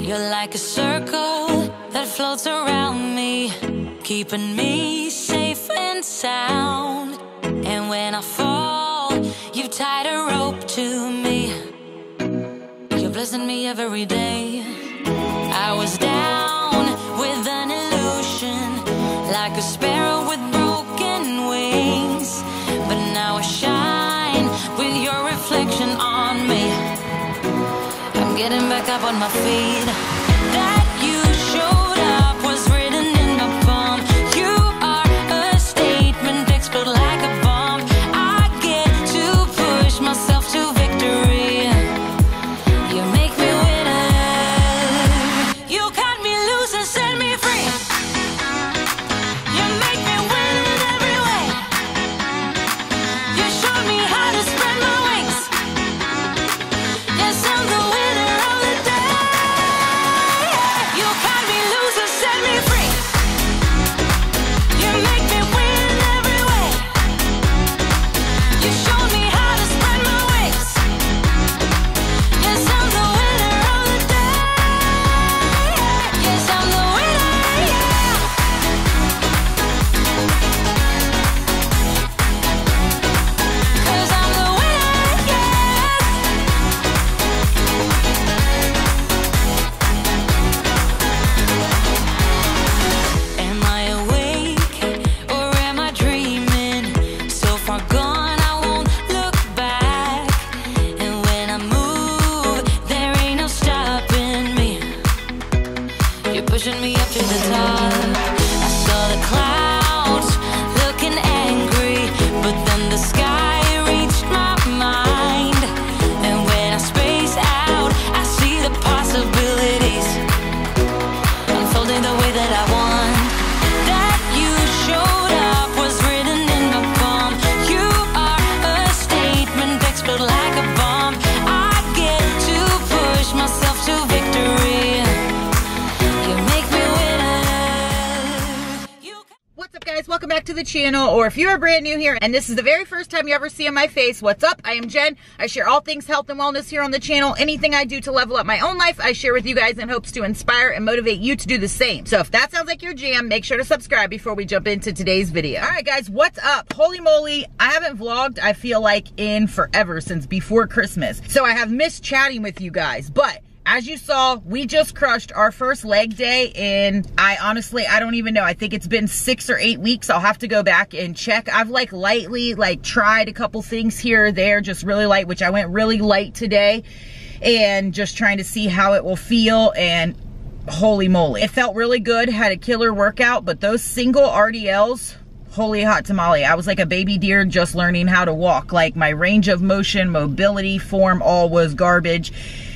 You're like a circle that floats around me, keeping me safe and sound. And when I fall, you tied a rope to me. You're blessing me every day. I was down with an illusion, like a sparrow with broken wings, but now I shine with your reflection on me. I'm getting back up on my feet. That you showed up was written in my palm. You are a statement, explode like a bomb. I get to push myself to victory. You make me winner. You cut me loose and set me free. You make me win in every way. You showed me how to spread my wings. Yes, I'm the winner of the day. You cut me loose and set me free. You make me win in every way. You showed me how to spread my wings. Yes, I'm the winner of the day. Yes, I'm the winner, yeah. 'Cause I'm the winner, yes. Am I awake or am I dreaming? So far gone, I won't look back. And when I move, there ain't no stopping me. You're pushing me up to the top. I saw the clouds looking angry, but then the sky reached my mind. And when I space out, I see the possibilities unfolding the way that I want. That you showed up was written in my palm. You are a statement, explode like a bomb. I get to push myself to victory. You make me winner. What's up, guys? Welcome back to the channel, or if you're brand new here and this is the very first time you ever see my face, what's up? I am Jen. I share all things health and wellness here on the channel. Anything I do to level up my own life, I share with you guys in hopes to inspire and motivate you to do the same. So if that sounds like your jam, make sure to subscribe before we jump into today's video. All right, guys, what's up? Holy moly, I haven't vlogged, I feel like, in forever, since before Christmas. So I have missed chatting with you guys, but as you saw, we just crushed our first leg day in, I don't even know. I think it's been 6 or 8 weeks. I'll have to go back and check. I've lightly tried a couple things here or there, just really light, which I went really light today, and just trying to see how it will feel. And holy moly, it felt really good. Had a killer workout, but those single RDLs, holy hot tamale. I was like a baby deer just learning how to walk. Like, my range of motion, mobility, form, all was garbage.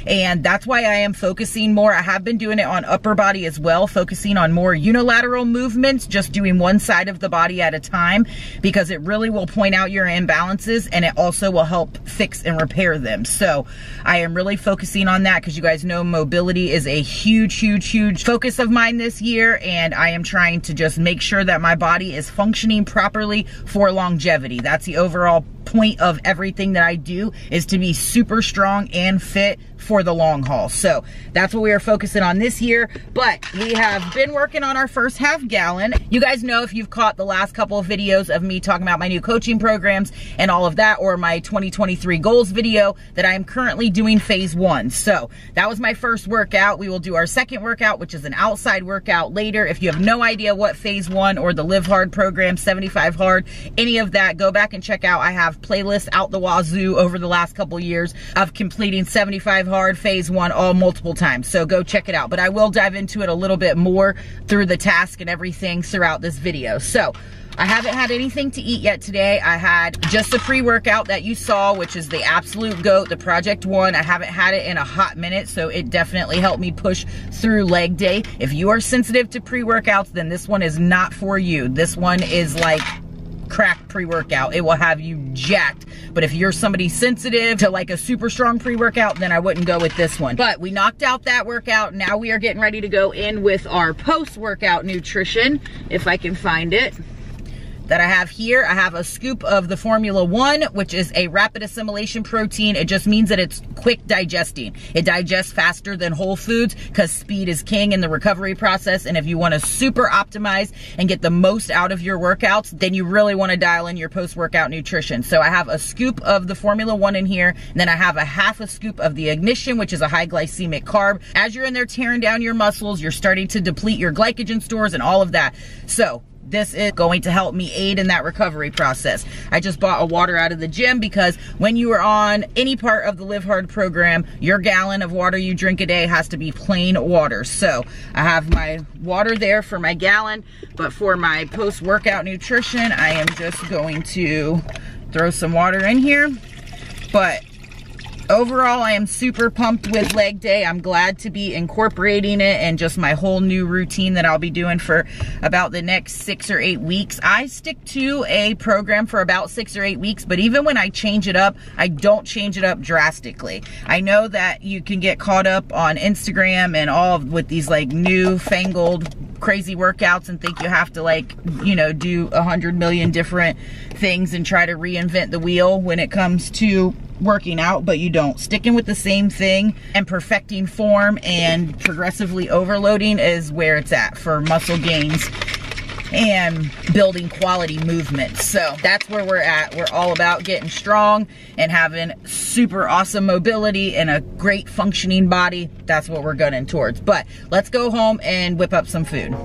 And that's why I am focusing more. I have been doing it on upper body as well, focusing on more unilateral movements, just doing one side of the body at a time, because it really will point out your imbalances, and it also will help fix and repair them. So I am really focusing on that, because you guys know mobility is a huge focus of mine this year, and I am trying to just make sure that my body is functioning properly for longevity. That's the overall point of everything that I do, is to be super strong and fit for the long haul. So that's what we are focusing on this year. But we have been working on our first half gallon. You guys know, if you've caught the last couple of videos of me talking about my new coaching programs and all of that, or my 2023 goals video, that I am currently doing phase 1. So that was my first workout. We will do our second workout, which is an outside workout, later. If you have no idea what phase 1 or the Live Hard program, 75 Hard, any of that, go back and check out. I have playlists out the wazoo over the last couple years of completing 75 Hard, phase 1, all multiple times. So go check it out. But I will dive into it a little bit more through the task and everything throughout this video. So I haven't had anything to eat yet today. I had just the pre-workout that you saw, which is the absolute GOAT, the Project One. I haven't had it in a hot minute, so it definitely helped me push through leg day. If you are sensitive to pre-workouts, then this one is not for you. This one is like crack pre-workout. It will have you jacked. But if you're somebody sensitive to like a super strong pre-workout, then I wouldn't go with this one. But we knocked out that workout. Now we are getting ready to go in with our post-workout nutrition, if I can find it. that I have here. I have a scoop of the Formula 1, which is a rapid assimilation protein. It just means that it's quick digesting. It digests faster than whole foods because speed is king in the recovery process. And if you want to super optimize and get the most out of your workouts, then you really want to dial in your post-workout nutrition. So I have a scoop of the Formula 1 in here. And then I have a half a scoop of the Ignition, which is a high glycemic carb. As you're in there tearing down your muscles, you're starting to deplete your glycogen stores and all of that. So this is going to help me aid in that recovery process. I just bought a water out of the gym because when you are on any part of the Live Hard program, your gallon of water you drink a day has to be plain water. So I have my water there for my gallon, but for my post-workout nutrition, I am just going to throw some water in here. But overall, I am super pumped with leg day. I'm glad to be incorporating it and just my whole new routine that I'll be doing for about the next 6 or 8 weeks. I stick to a program for about 6 or 8 weeks, but even when I change it up, I don't change it up drastically. I know that you can get caught up on Instagram and all with these like newfangled crazy workouts and think you have to, like, you know, do 100 million different things and try to reinvent the wheel when it comes to working out, but you don't. Sticking with the same thing and perfecting form and progressively overloading is where it's at for muscle gains and building quality movement. So that's where we're at. We're all about getting strong and having super awesome mobility and a great functioning body. That's what we're gunning towards. But let's go home and whip up some food.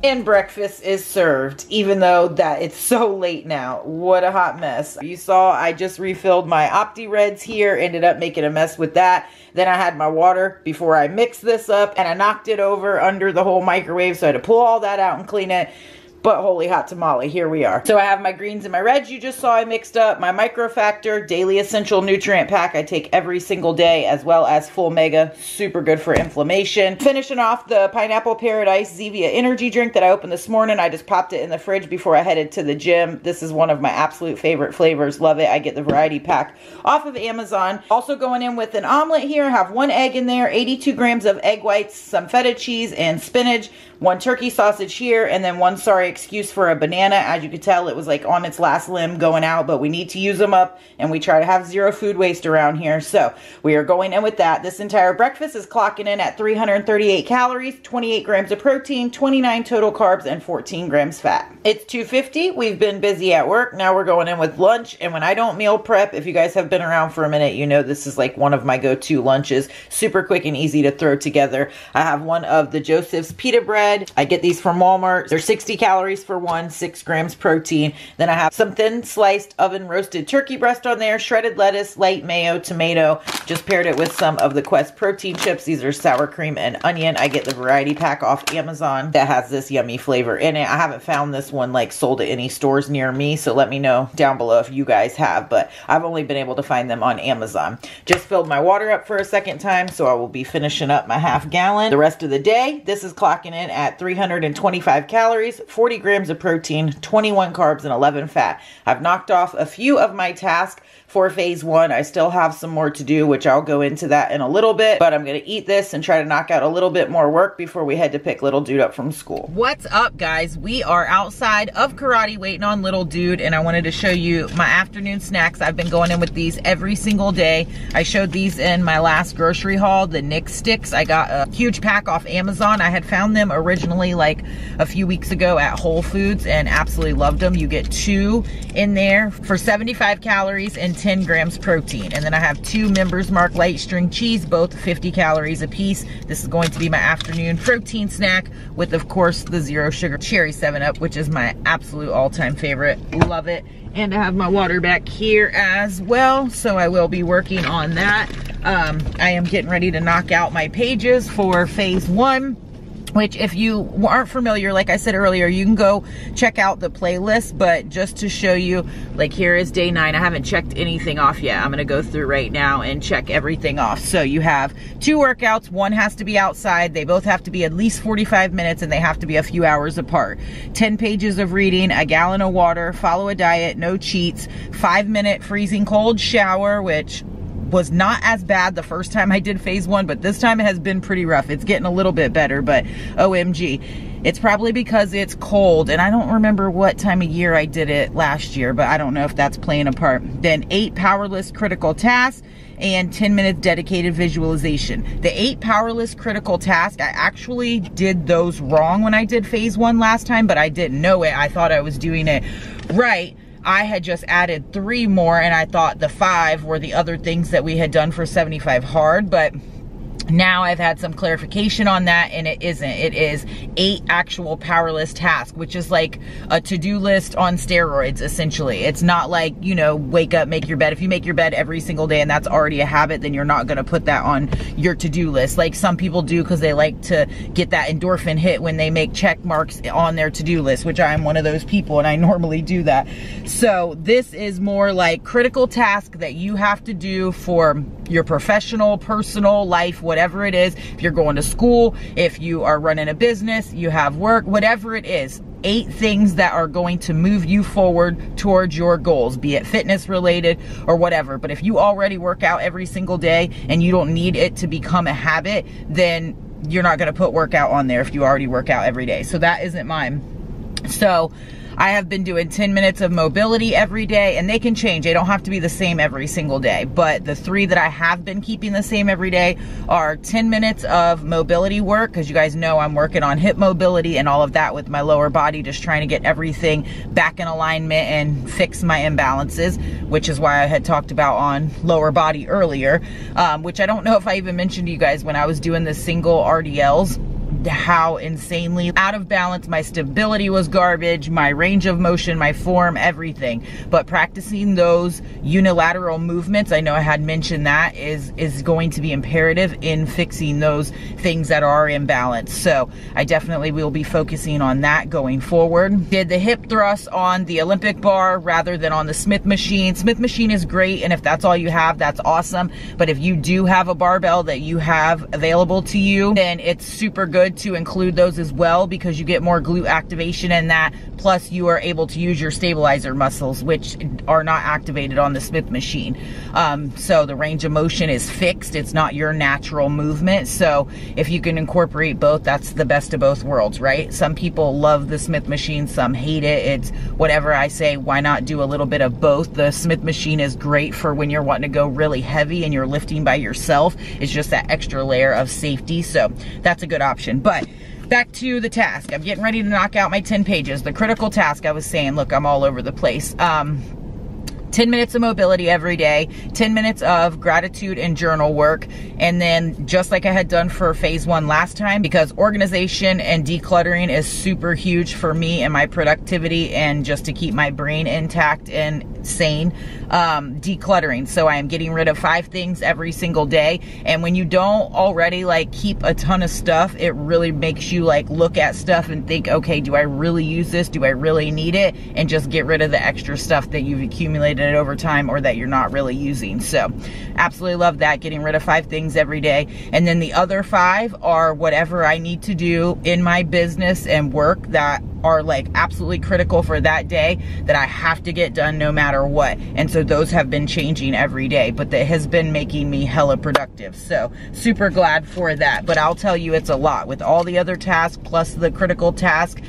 And breakfast is served, even though that it's so late now. What a hot mess. You saw I just refilled my Opti Reds here, ended up making a mess with that. Then I had my water before I mixed this up and I knocked it over under the whole microwave, so I had to pull all that out and clean it. But holy hot tamale, here we are. So I have my greens and my reds you just saw I mixed up, my Microfactor Daily Essential Nutrient Pack I take every single day, as well as Full Mega, super good for inflammation. Finishing off the Pineapple Paradise Zevia energy drink that I opened this morning. I just popped it in the fridge before I headed to the gym. This is one of my absolute favorite flavors, love it. I get the variety pack off of Amazon. Also going in with an omelet here, I have 1 egg in there, 82 grams of egg whites, some feta cheese and spinach, 1 turkey sausage here, and then 1 sorry excuse for a banana. As you could tell, it was like on its last limb going out, but we need to use them up and we try to have zero food waste around here. So we are going in with that. This entire breakfast is clocking in at 338 calories, 28 grams of protein, 29 total carbs, and 14 grams fat. It's 2:50. We've been busy at work. Now we're going in with lunch. And when I don't meal prep, if you guys have been around for a minute, you know this is like one of my go-to lunches. Super quick and easy to throw together. I have one of the Joseph's pita bread. I get these from Walmart. They're 60 calories for one, 6 grams protein. Then I have some thin sliced oven roasted turkey breast on there, shredded lettuce, light mayo, tomato. Just paired it with some of the Quest protein chips. These are sour cream and onion. I get the variety pack off Amazon that has this yummy flavor in it. I haven't found this one like sold at any stores near me, so let me know down below if you guys have, but I've only been able to find them on Amazon. Just filled my water up for a second time, so I will be finishing up my half gallon the rest of the day. This is clocking in at 325 calories, 40 grams of protein, 21 carbs, and 11 fat. I've knocked off a few of my tasks for phase 1. I still have some more to do, which I'll go into that in a little bit, but I'm going to eat this and try to knock out a little bit more work before we head to pick little dude up from school. What's up, guys? We are outside of karate waiting on little dude, and I wanted to show you my afternoon snacks. I've been going in with these every single day. I showed these in my last grocery haul, the Nick sticks. I got a huge pack off Amazon. I had found them originally like a few weeks ago at Whole Foods and absolutely loved them. You get 2 in there for 75 calories and 10 grams protein. And then I have 2 Members Mark light string cheese, both 50 calories a piece. This is going to be my afternoon protein snack with, of course, the zero sugar cherry 7-Up, which is my absolute all-time favorite. Love it. And I have my water back here as well, so I will be working on that. I am getting ready to knock out my pages for phase 1. which if you aren't familiar, like I said earlier, you can go check out the playlist, but just to show you, like here is day 9. I haven't checked anything off yet. I'm gonna go through right now and check everything off. So you have 2 workouts, one has to be outside, they both have to be at least 45 minutes and they have to be a few hours apart. 10 pages of reading, a gallon of water, follow a diet, no cheats, 5-minute freezing cold shower, which was not as bad the first time I did phase 1, but this time it has been pretty rough. It's getting a little bit better, but OMG. It's probably because it's cold, and I don't remember what time of year I did it last year, but I don't know if that's playing a part. Then 8 powerless critical tasks and 10 minutes dedicated visualization. The 8 powerless critical tasks, I actually did those wrong when I did phase 1 last time, but I didn't know it. I thought I was doing it right. I had just added 3 more, and I thought the 5 were the other things that we had done for 75 hard, but now I've had some clarification on that, and it isn't. It is 8 actual powerless tasks, which is like a to-do list on steroids, essentially. It's not like, you know, wake up, make your bed. If you make your bed every single day and that's already a habit, then you're not going to put that on your to-do list. Like some people do because they like to get that endorphin hit when they make check marks on their to-do list, which I'm one of those people, and I normally do that. So this is more like critical task that you have to do for your professional, personal life, whatever it is. If you're going to school, if you are running a business, you have work, whatever it is, 8 things that are going to move you forward towards your goals, be it fitness related or whatever. But if you already work out every single day and you don't need it to become a habit, then you're not going to put workout on there if you already work out every day. So that isn't mine. So I have been doing 10 minutes of mobility every day, and they can change. They don't have to be the same every single day, but the 3 that I have been keeping the same every day are 10 minutes of mobility work, because you guys know I'm working on hip mobility and all of that with my lower body, just trying to get everything back in alignment and fix my imbalances, which is why I had talked about on lower body earlier, which I don't know if I even mentioned to you guys when I was doing the single RDLs, how insanely out of balance my stability was, garbage, my range of motion, my form, everything. But practicing those unilateral movements, I know I had mentioned that, is going to be imperative in fixing those things that are imbalanced. So I definitely will be focusing on that going forward. Did the hip thrust on the Olympic bar rather than on the Smith machine. Smith machine is great, and if that's all you have, that's awesome. But if you do have a barbell that you have available to you, then it's super good to include those as well, because you get more glute activation in that, plus you are able to use your stabilizer muscles, which are not activated on the Smith machine. So the range of motion is fixed. It's not your natural movement. So if you can incorporate both, that's the best of both worlds, right? Some people love the Smith machine, some hate it. It's whatever. I say, why not do a little bit of both? The Smith machine is great for when you're wanting to go really heavy and you're lifting by yourself. It's just that extra layer of safety. So that's a good option. But back to the task. I'm getting ready to knock out my 10 pages. The critical task, I was saying, look, I'm all over the place. 10 minutes of mobility every day, 10 minutes of gratitude and journal work, and then just like I had done for phase 1 last time, because organization and decluttering is super huge for me and my productivity and just to keep my brain intact and sane, decluttering. So I am getting rid of 5 things every single day, and when you don't already like keep a ton of stuff, it really makes you like look at stuff and think, okay, do I really use this? Do I really need it? And just get rid of the extra stuff that you've accumulated over time or that you're not really using. So absolutely love that, getting rid of 5 things every day. And then the other 5 are whatever I need to do in my business and work that are like absolutely critical for that day, that I have to get done no matter what. And so those have been changing every day, but that has been making me hella productive. So super glad for that. But I'll tell you, it's a lot with all the other tasks plus the critical task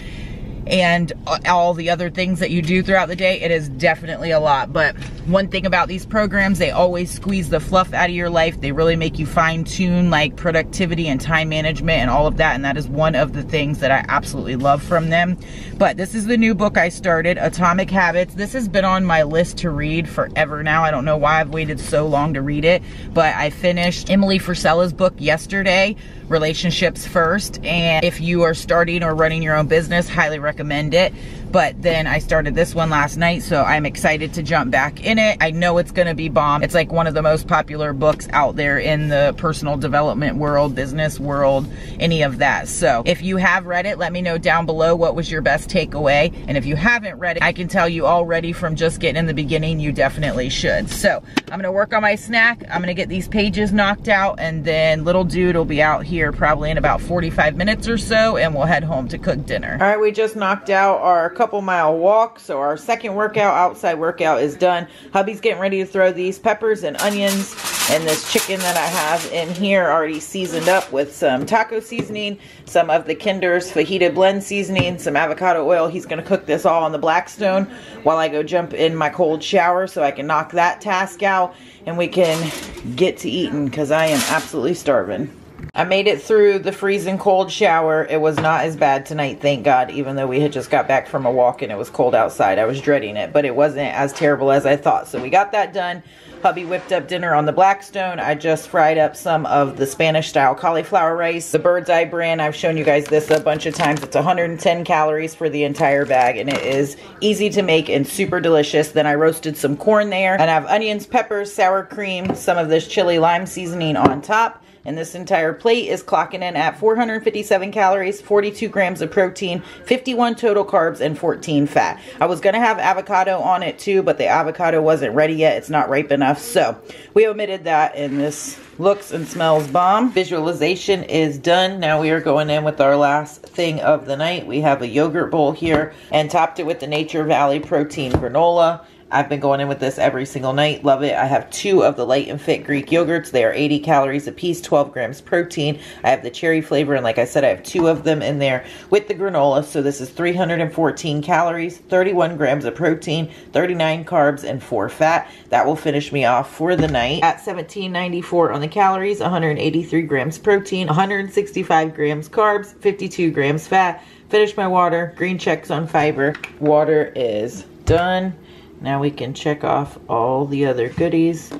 and all the other things that you do throughout the day. It is definitely a lot. But one thing about these programs, they always squeeze the fluff out of your life. They really make you fine-tune like productivity and time management and all of that, and that is one of the things that I absolutely love from them. But this is the new book I started, Atomic Habits. This has been on my list to read forever now. I don't know why I've waited so long to read it, but I finished Emily Frisella's book yesterday, Relationships First, and if you are starting or running your own business, highly recommend it. but then I started this one last night, so I'm excited to jump back in it. I know it's gonna be bomb. It's like one of the most popular books out there in the personal development world, business world, any of that. So if you have read it, let me know down below what was your best takeaway. And if you haven't read it, I can tell you already from just getting in the beginning, you definitely should. So I'm gonna work on my snack. I'm gonna get these pages knocked out, and then little dude will be out here probably in about 45 minutes or so, and we'll head home to cook dinner. All right, we just knocked out our couple-mile walk, so our second workout, outside workout, is done. Hubby's getting ready to throw these peppers and onions and this chicken that I have in here already seasoned up with some taco seasoning, some of the Kinder's fajita blend seasoning, some avocado oil. He's gonna cook this all on the Blackstone while I go jump in my cold shower so I can knock that task out and we can get to eating, because I am absolutely starving. I made it through the freezing cold shower. It was not as bad tonight, thank God, even though we had just got back from a walk and it was cold outside. I was dreading it, but it wasn't as terrible as I thought. So we got that done. Hubby whipped up dinner on the Blackstone. I just fried up some of the Spanish style cauliflower rice. The Bird's Eye brand, I've shown you guys this a bunch of times. It's 110 calories for the entire bag, and it is easy to make and super delicious. Then I roasted some corn there, and I have onions, peppers, sour cream, some of this chili lime seasoning on top. And this entire plate is clocking in at 457 calories, 42 grams of protein, 51 total carbs, and 14 fat. I was going to have avocado on it too, but the avocado wasn't ready yet. It's not ripe enough. So we omitted that, and this looks and smells bomb. Visualization is done. Now we are going in with our last thing of the night. We have a yogurt bowl here and topped it with the Nature Valley protein granola. I've been going in with this every single night. Love it. I have 2 of the Light and Fit Greek yogurts. They are 80 calories a piece, 12 grams protein. I have the cherry flavor, and like I said, I have 2 of them in there with the granola. So this is 314 calories, 31 grams of protein, 39 carbs, and 4 fat. That will finish me off for the night at $17.94 on the calories, 183 grams protein, 165 grams carbs, 52 grams fat. Finish my water. Green checks on fiber. Water is done. Now we can check off all the other goodies.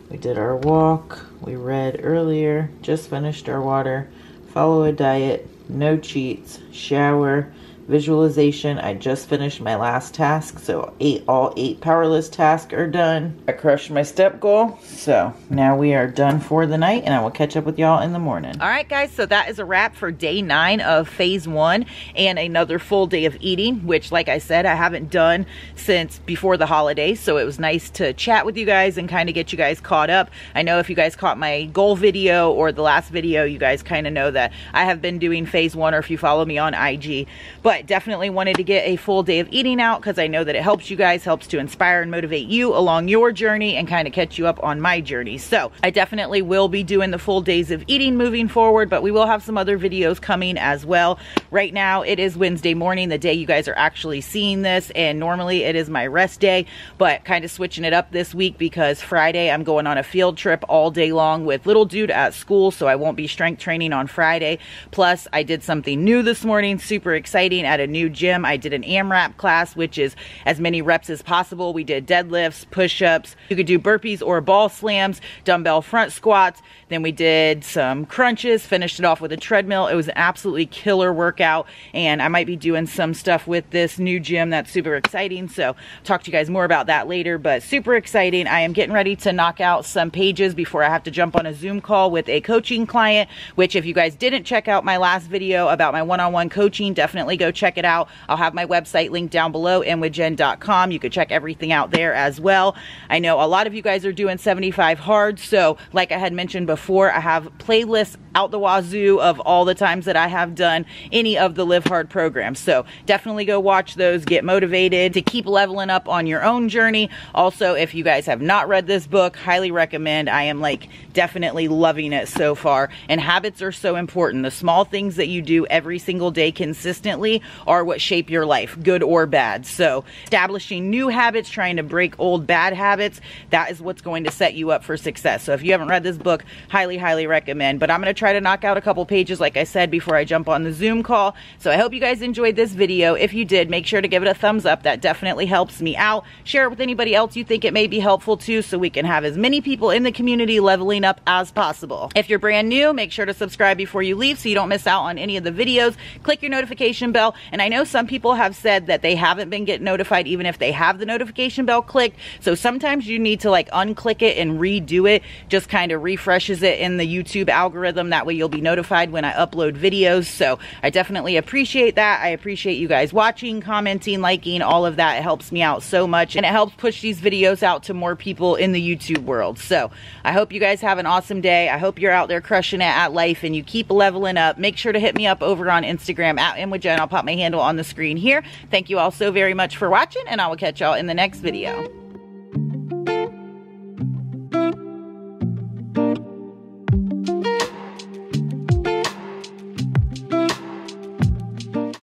We did our walk, we read earlier, just finished our water, follow a diet, no cheats, shower, visualization. I just finished my last task, so all 8 powerless tasks are done. I crushed my step goal, so now we are done for the night, and I will catch up with y'all in the morning. All right, guys, so that is a wrap for day 9 of phase 1 and another full day of eating, which, like I said, I haven't done since before the holidays, so it was nice to chat with you guys and kind of get you guys caught up. I know if you guys caught my goal video or the last video, you guys kind of know that I have been doing phase 1, or if you follow me on IG, but definitely wanted to get a full day of eating out because I know that it helps you guys, helps to inspire and motivate you along your journey and kind of catch you up on my journey. So I definitely will be doing the full days of eating moving forward, but we will have some other videos coming as well. Right now it is Wednesday morning, the day you guys are actually seeing this, and normally it is my rest day, but kind of switching it up this week because Friday I'm going on a field trip all day long with little dude at school, so I won't be strength training on Friday. Plus I did something new this morning, super exciting, at a new gym. I did an AMRAP class, which is as many reps as possible. We did deadlifts, push-ups, you could do burpees or ball slams, dumbbell front squats, then we did some crunches, finished it off with a treadmill. It was an absolutely killer workout, and I might be doing some stuff with this new gym that's super exciting, so I'll talk to you guys more about that later, but super exciting. I am getting ready to knock out some pages before I have to jump on a Zoom call with a coaching client, which if you guys didn't check out my last video about my one-on-one coaching, definitely go check it out. I'll have my website linked down below, inwithjen.com. You could check everything out there as well. I know a lot of you guys are doing 75 hard, so like I had mentioned before, I have playlists out the wazoo of all the times that I have done any of the Live Hard programs, so definitely go watch those, get motivated to keep leveling up on your own journey. Also, if you guys have not read this book, highly recommend. I am like definitely loving it so far, and habits are so important. The small things that you do every single day consistently are what shape your life, good or bad. So establishing new habits, trying to break old bad habits, that is what's going to set you up for success. So if you haven't read this book, highly recommend. But I'm going to try to knock out a couple pages, like I said, before I jump on the Zoom call. So I hope you guys enjoyed this video. If you did, make sure to give it a thumbs up. That definitely helps me out. Share it with anybody else you think it may be helpful to, so we can have as many people in the community leveling up as possible. If you're brand new, make sure to subscribe before you leave so you don't miss out on any of the videos. Click your notification bell bell. And I know some people have said that they haven't been getting notified even if they have the notification bell clicked. So sometimes you need to like unclick it and redo it. Just kind of refreshes it in the YouTube algorithm. That way you'll be notified when I upload videos. So I definitely appreciate that. I appreciate you guys watching, commenting, liking, all of that. It helps me out so much, and it helps push these videos out to more people in the YouTube world. So I hope you guys have an awesome day. I hope you're out there crushing it at life and you keep leveling up. Make sure to hit me up over on Instagram at inwithjen. I'll pop my handle on the screen here. Thank you all so very much for watching, and I will catch y'all in the next video.